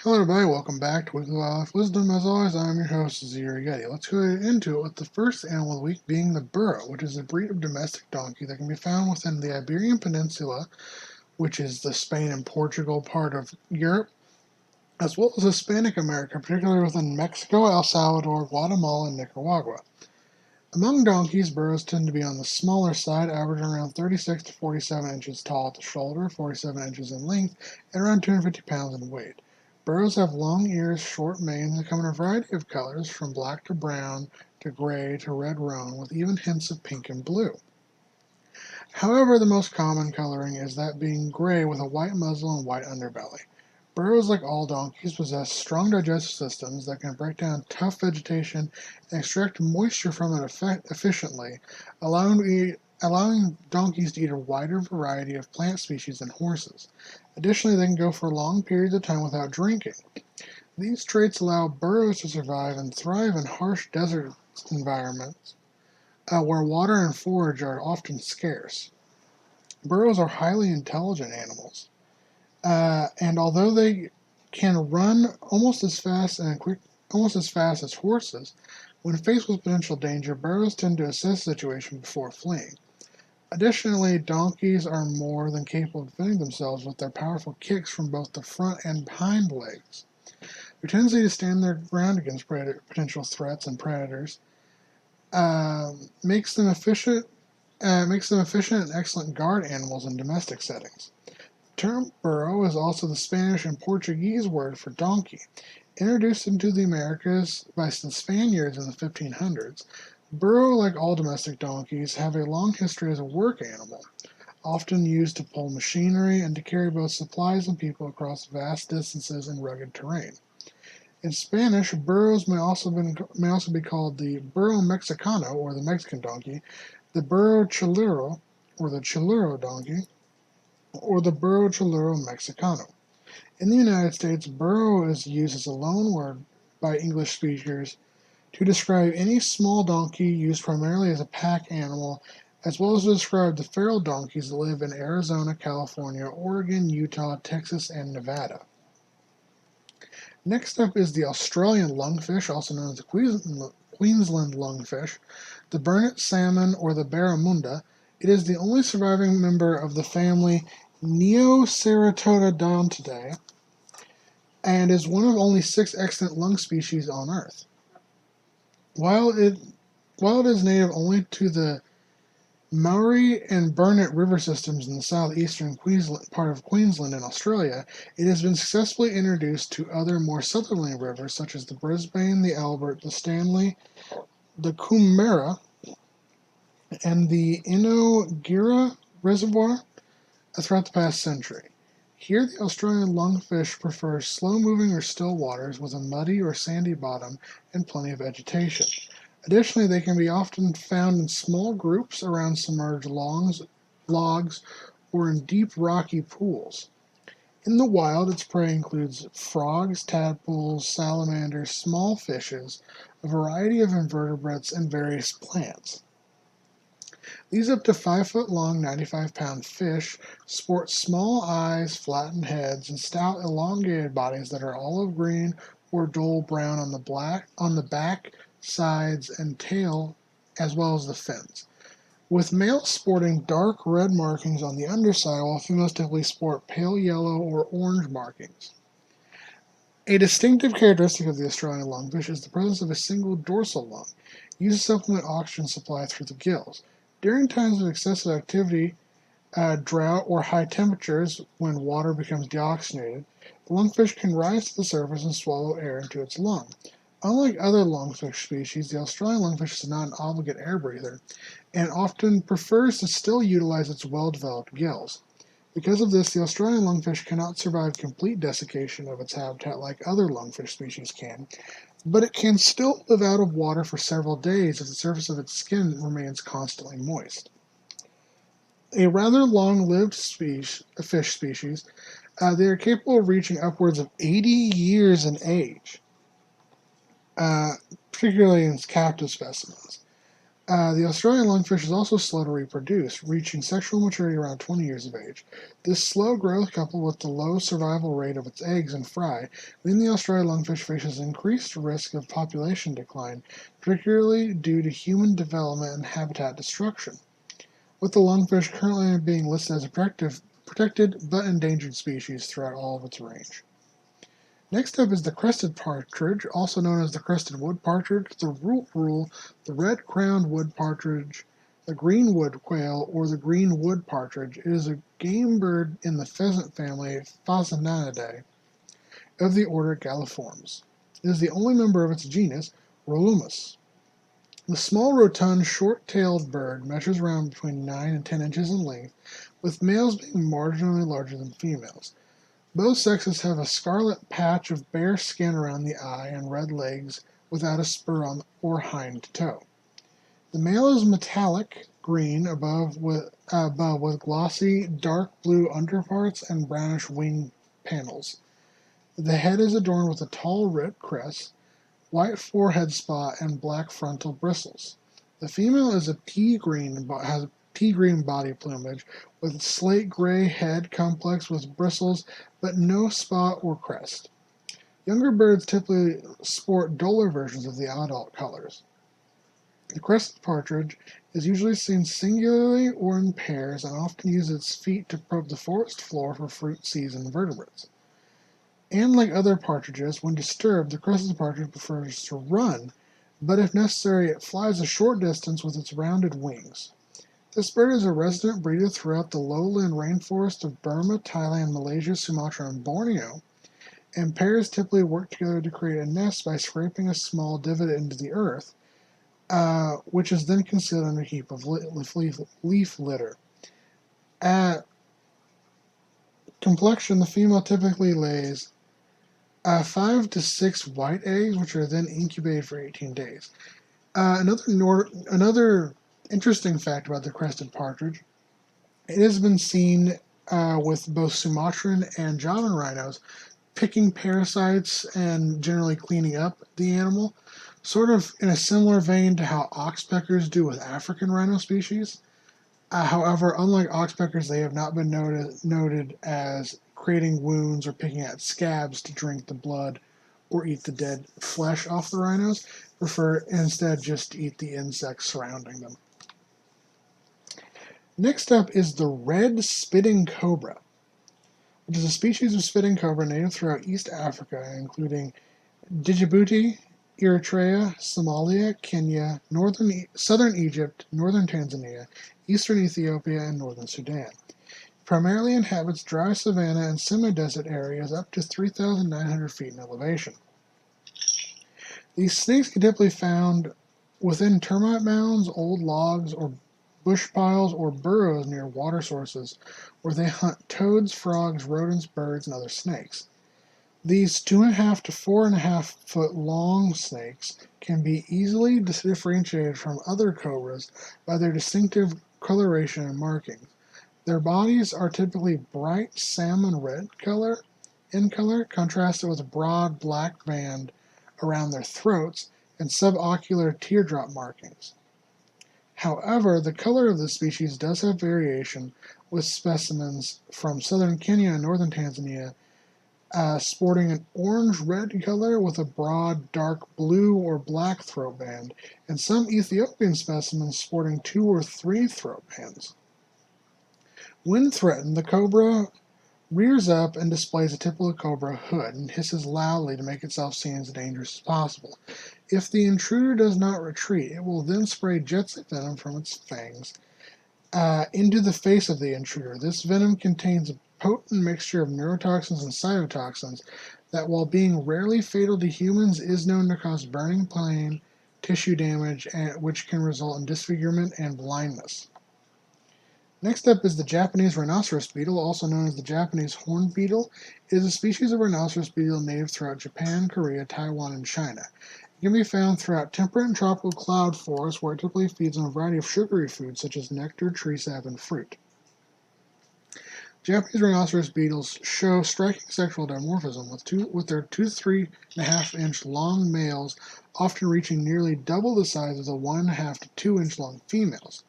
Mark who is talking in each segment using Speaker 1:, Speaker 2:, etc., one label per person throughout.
Speaker 1: Hello everybody, welcome back to Weekly Wildlife Wisdom. As always, I'm your host, Zero Yeti. Let's go into it with the first animal of the week being the burro, which is a breed of domestic donkey that can be found within the Iberian Peninsula, which is the Spain and Portugal part of Europe, as well as Hispanic America, particularly within Mexico, El Salvador, Guatemala, and Nicaragua. Among donkeys, burros tend to be on the smaller side, averaging around 36 to 47 inches tall at the shoulder, 47 inches in length, and around 250 pounds in weight. Burros have long ears, short manes, and come in a variety of colors, from black to brown to gray to red roan, with even hints of pink and blue. However, the most common coloring is that being gray with a white muzzle and white underbelly. Burros, like all donkeys, possess strong digestive systems that can break down tough vegetation and extract moisture from it efficiently, allowing donkeys to eat a wider variety of plant species than horses. Additionally, they can go for long periods of time without drinking. These traits allow burros to survive and thrive in harsh desert environments where water and forage are often scarce. Burros are highly intelligent animals. And although they can run almost as fast as horses, when faced with potential danger, burros tend to assess the situation before fleeing. Additionally, donkeys are more than capable of defending themselves with their powerful kicks from both the front and hind legs. Their tendency to stand their ground against potential threats and predators uh, makes them efficient. Makes them efficient and excellent guard animals in domestic settings. The term burro is also the Spanish and Portuguese word for donkey. Introduced into the Americas by the Spaniards in the 1500s, burro, like all domestic donkeys, have a long history as a work animal, often used to pull machinery and to carry both supplies and people across vast distances in rugged terrain. In Spanish, burros may also be called the burro mexicano, or the Mexican donkey, the burro chiluro, or the chiluro donkey, or the burro chiluro mexicano. In the United States, burro is used as a loan word by English speakers to describe any small donkey used primarily as a pack animal, as well as to describe the feral donkeys that live in Arizona, California, Oregon, Utah, Texas, and Nevada. Next up is the Australian lungfish, also known as the Queensland lungfish, the burnet salmon, or the barramunda. It is the only surviving member of the family Neoceratodontidae and is one of only 6 extant lung species on Earth. While it while it is native only to the Maury and Burnett river systems in the southeastern part of Queensland and Australia, it has been successfully introduced to other more southerly rivers such as the Brisbane, the Albert, the Stanley, the Coomera, and the Inogira Reservoir throughout the past century. Here, the Australian lungfish prefers slow-moving or still waters with a muddy or sandy bottom and plenty of vegetation. Additionally, they can be often found in small groups around submerged logs, or in deep rocky pools. In the wild, its prey includes frogs, tadpoles, salamanders, small fishes, a variety of invertebrates, and various plants. These up to 5 foot long, 95-pound fish sport small eyes, flattened heads, and stout, elongated bodies that are olive green or dull brown on the back, sides, and tail, as well as the fins, with males sporting dark red markings on the underside, while females typically sport pale yellow or orange markings. A distinctive characteristic of the Australian lungfish is the presence of a single dorsal lung, used to supplement oxygen supply through the gills. During times of excessive activity, drought, or high temperatures, when water becomes deoxygenated, the lungfish can rise to the surface and swallow air into its lung. Unlike other lungfish species, the Australian lungfish is not an obligate air breather and often prefers to still utilize its well-developed gills. Because of this, the Australian lungfish cannot survive complete desiccation of its habitat like other lungfish species can, but it can still live out of water for several days if the surface of its skin remains constantly moist. A rather long-lived fish species, they are capable of reaching upwards of 80 years in age, uh, particularly in captive specimens. The Australian lungfish is also slow to reproduce, reaching sexual maturity around 20 years of age. This slow growth, coupled with the low survival rate of its eggs and fry, mean the Australian lungfish faces increased risk of population decline, particularly due to human development and habitat destruction, with the lungfish currently being listed as a protected but endangered species throughout all of its range. Next up is the crested partridge, also known as the crested woodpartridge, the roul-roul, the red-crowned woodpartridge, the green wood quail, or the green wood partridge. It is a game bird in the pheasant family Phasanidae of the order Galliformes. It is the only member of its genus, Rolumus. The small, rotund, short-tailed bird measures around between 9 and 10 inches in length, with males being marginally larger than females. Both sexes have a scarlet patch of bare skin around the eye and red legs without a spur on or hind toe. The male is metallic green above with glossy dark blue underparts and brownish wing panels. The head is adorned with a tall red crest, white forehead spot, and black frontal bristles. The female is a has pea green body plumage with slate gray head complex with bristles but no spot or crest. Younger birds typically sport duller versions of the adult colors. The crested partridge is usually seen singularly or in pairs and often uses its feet to probe the forest floor for fruit, seeds, and vertebrates. And like other partridges, when disturbed, the crested partridge prefers to run, but if necessary, it flies a short distance with its rounded wings. This bird is a resident breeder throughout the lowland rainforest of Burma, Thailand, Malaysia, Sumatra, and Borneo, and pairs typically work together to create a nest by scraping a small divot into the earth, which is then concealed under a heap of leaf litter. At complexion, the female typically lays 5 to 6 white eggs, which are then incubated for 18 days. Another interesting fact about the crested partridge, it has been seen with both Sumatran and Javan rhinos picking parasites and generally cleaning up the animal, sort of in a similar vein to how oxpeckers do with African rhino species. However, unlike oxpeckers, they have not been noted as creating wounds or picking at scabs to drink the blood or eat the dead flesh off the rhinos, prefer instead just to eat the insects surrounding them. Next up is the red spitting cobra, which is a species of spitting cobra native throughout East Africa, including Djibouti, Eritrea, Somalia, Kenya, southern Egypt, northern Tanzania, eastern Ethiopia, and northern Sudan. It primarily inhabits dry savanna and semi-desert areas up to 3,900 feet in elevation. These snakes can typically be found within termite mounds, old logs, or bush piles, or burrows near water sources, where they hunt toads, frogs, rodents, birds, and other snakes. These 2.5 to 4.5 foot long snakes can be easily differentiated from other cobras by their distinctive coloration and markings. Their bodies are typically bright salmon red in color, contrasted with a broad black band around their throats and subocular teardrop markings. However, the color of this species does have variation, with specimens from southern Kenya and northern Tanzania sporting an orange-red color with a broad dark blue or black throat band, and some Ethiopian specimens sporting 2 or 3 throat bands. When threatened, the cobra rears up and displays a typical cobra hood and hisses loudly to make itself seem as dangerous as possible. If the intruder does not retreat, it will then spray jets of venom from its fangs into the face of the intruder. This venom contains a potent mixture of neurotoxins and cytotoxins that, while being rarely fatal to humans, is known to cause burning pain, tissue damage, which can result in disfigurement and blindness. Next up is the Japanese rhinoceros beetle, also known as the Japanese horned beetle. It is a species of rhinoceros beetle native throughout Japan, Korea, Taiwan, and China. It can be found throughout temperate and tropical cloud forests, where it typically feeds on a variety of sugary foods such as nectar, tree sap, and fruit. Japanese rhinoceros beetles show striking sexual dimorphism, with their 2 to 3.5 inch long males often reaching nearly double the size of the 1.5 to 2 inch long females.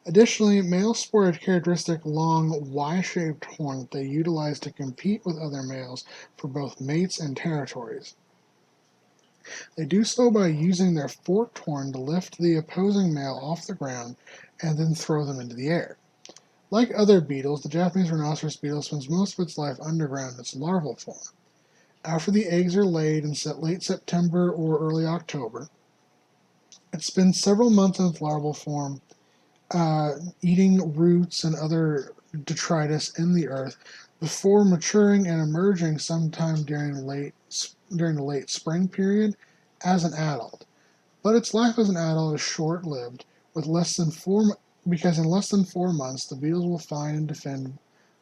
Speaker 1: Additionally, males sport a characteristic long Y-shaped horn that they utilize to compete with other males for both mates and territories. They do so by using their forked horn to lift the opposing male off the ground and then throw them into the air. Like other beetles, the Japanese rhinoceros beetle spends most of its life underground in its larval form. After the eggs are laid in late September or early October, it spends several months in its larval form, eating roots and other detritus in the earth before maturing and emerging sometime during the late spring period as an adult. But its life as an adult is short-lived, because in less than 4 months the beetles will find and defend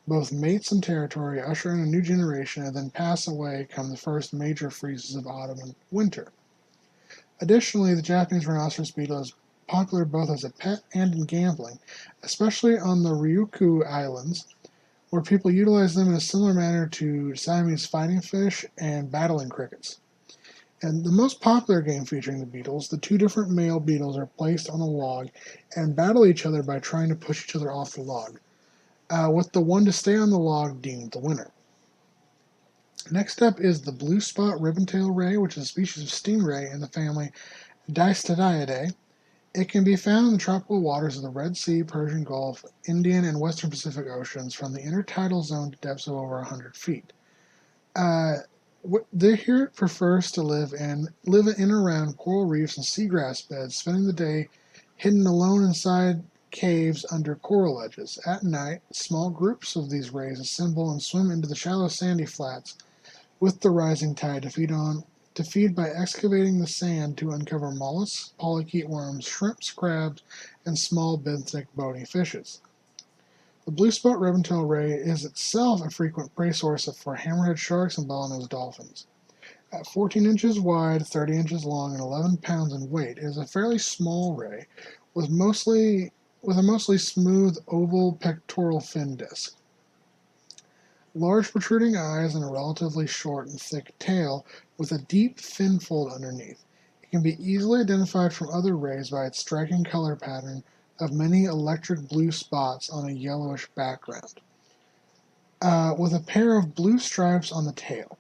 Speaker 1: both mates and territory, usher in a new generation, and then pass away come the first major freezes of autumn and winter. Additionally, the Japanese rhinoceros beetle is popular both as a pet and in gambling, especially on the Ryukyu Islands, where people utilize them in a similar manner to Siamese fighting fish and battling crickets. And the most popular game featuring the beetles, the two different male beetles are placed on a log and battle each other by trying to push each other off the log, with the one to stay on the log deemed the winner. Next up is the blue spot ribbontail ray, which is a species of stingray in the family Distadiidae. It can be found in the tropical waters of the Red Sea, Persian Gulf, Indian, and Western Pacific Oceans from the intertidal zone to depths of over 100 feet. Here it prefers to live in and around coral reefs and seagrass beds, spending the day hidden alone inside caves under coral ledges. At night, small groups of these rays assemble and swim into the shallow sandy flats with the rising tide to feed by excavating the sand to uncover mollusks, polychaete worms, shrimps, crabs, and small benthic bony fishes. The blue spot ribbontail ray is itself a frequent prey source for hammerhead sharks and bottlenose dolphins. At 14 inches wide, 30 inches long, and 11 pounds in weight, it is a fairly small ray with a mostly smooth oval pectoral fin disc. Large protruding eyes and a relatively short and thick tail with a deep fin fold underneath. It can be easily identified from other rays by its striking color pattern of many electric blue spots on a yellowish background, with a pair of blue stripes on the tail.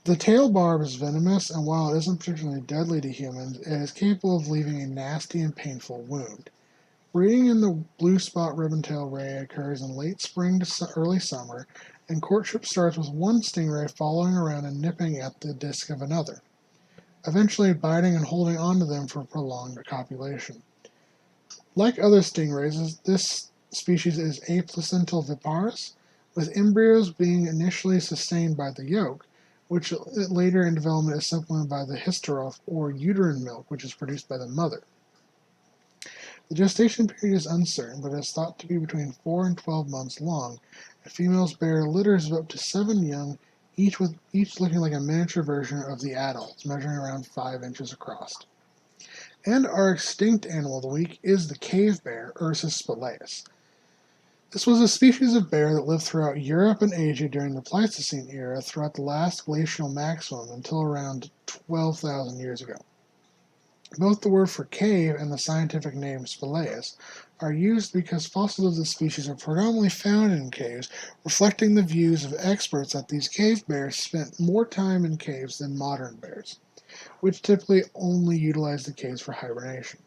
Speaker 1: The tail barb is venomous, and while it isn't particularly deadly to humans, it is capable of leaving a nasty and painful wound. Breeding in the blue spot ribbontail ray occurs in late spring to early summer, and courtship starts with one stingray following around and nipping at the disc of another, eventually biting and holding onto them for prolonged copulation. Like other stingrays, this species is aplacental viviparous, with embryos being initially sustained by the yolk, which later in development is supplemented by the hysteroph, or uterine milk, which is produced by the mother. The gestation period is uncertain, but is thought to be between 4 and 12 months long, and females bear litters of up to 7 young, each looking like a miniature version of the adults, measuring around 5 inches across. And our extinct animal of the week is the cave bear, Ursus spelaeus. This was a species of bear that lived throughout Europe and Asia during the Pleistocene era throughout the last glacial maximum until around 12,000 years ago. Both the word for cave and the scientific name spelaeus are used because fossils of this species are predominantly found in caves, reflecting the views of experts that these cave bears spent more time in caves than modern bears, which typically only utilize the caves for hibernation.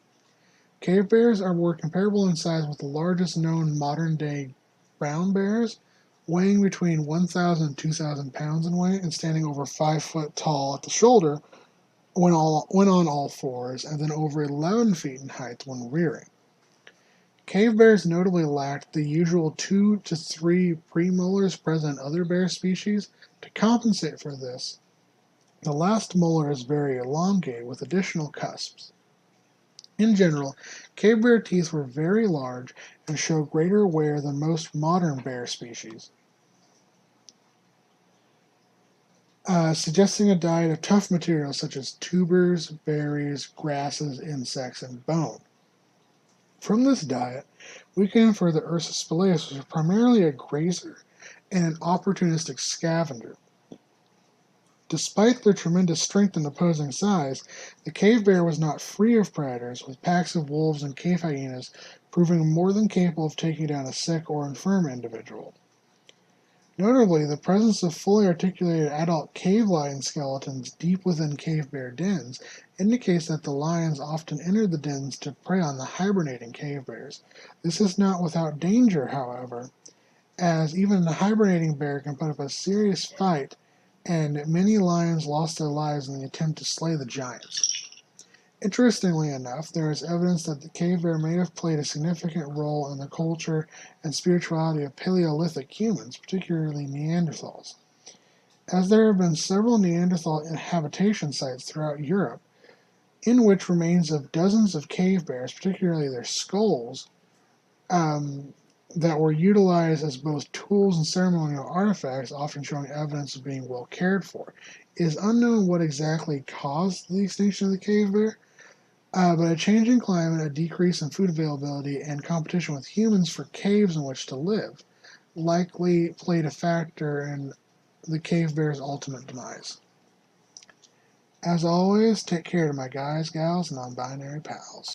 Speaker 1: Cave bears are more comparable in size with the largest known modern-day brown bears, weighing between 1,000 and 2,000 pounds in weight and standing over 5 foot tall at the shoulder when on all fours, and then over 11 feet in height when rearing. Cave bears notably lacked the usual 2 to 3 premolars present in other bear species. To compensate for this, the last molar is very elongated with additional cusps. In general, cave bear teeth were very large and show greater wear than most modern bear species, suggesting a diet of tough materials such as tubers, berries, grasses, insects, and bone. From this diet, we can infer that Ursus spelaeus was primarily a grazer and an opportunistic scavenger. Despite their tremendous strength and opposing size, the cave bear was not free of predators, with packs of wolves and cave hyenas proving more than capable of taking down a sick or infirm individual. Notably, the presence of fully articulated adult cave lion skeletons deep within cave bear dens indicates that the lions often entered the dens to prey on the hibernating cave bears. This is not without danger, however, as even a hibernating bear can put up a serious fight, and many lions lost their lives in the attempt to slay the giants. Interestingly enough, there is evidence that the cave bear may have played a significant role in the culture and spirituality of Paleolithic humans, particularly Neanderthals. As there have been several Neanderthal habitation sites throughout Europe, in which remains of dozens of cave bears, particularly their skulls, that were utilized as both tools and ceremonial artifacts, often showing evidence of being well cared for. It is unknown what exactly caused the extinction of the cave bear, but a changing climate, a decrease in food availability, and competition with humans for caves in which to live likely played a factor in the cave bear's ultimate demise. As always, take care to my guys, gals, and non-binary pals.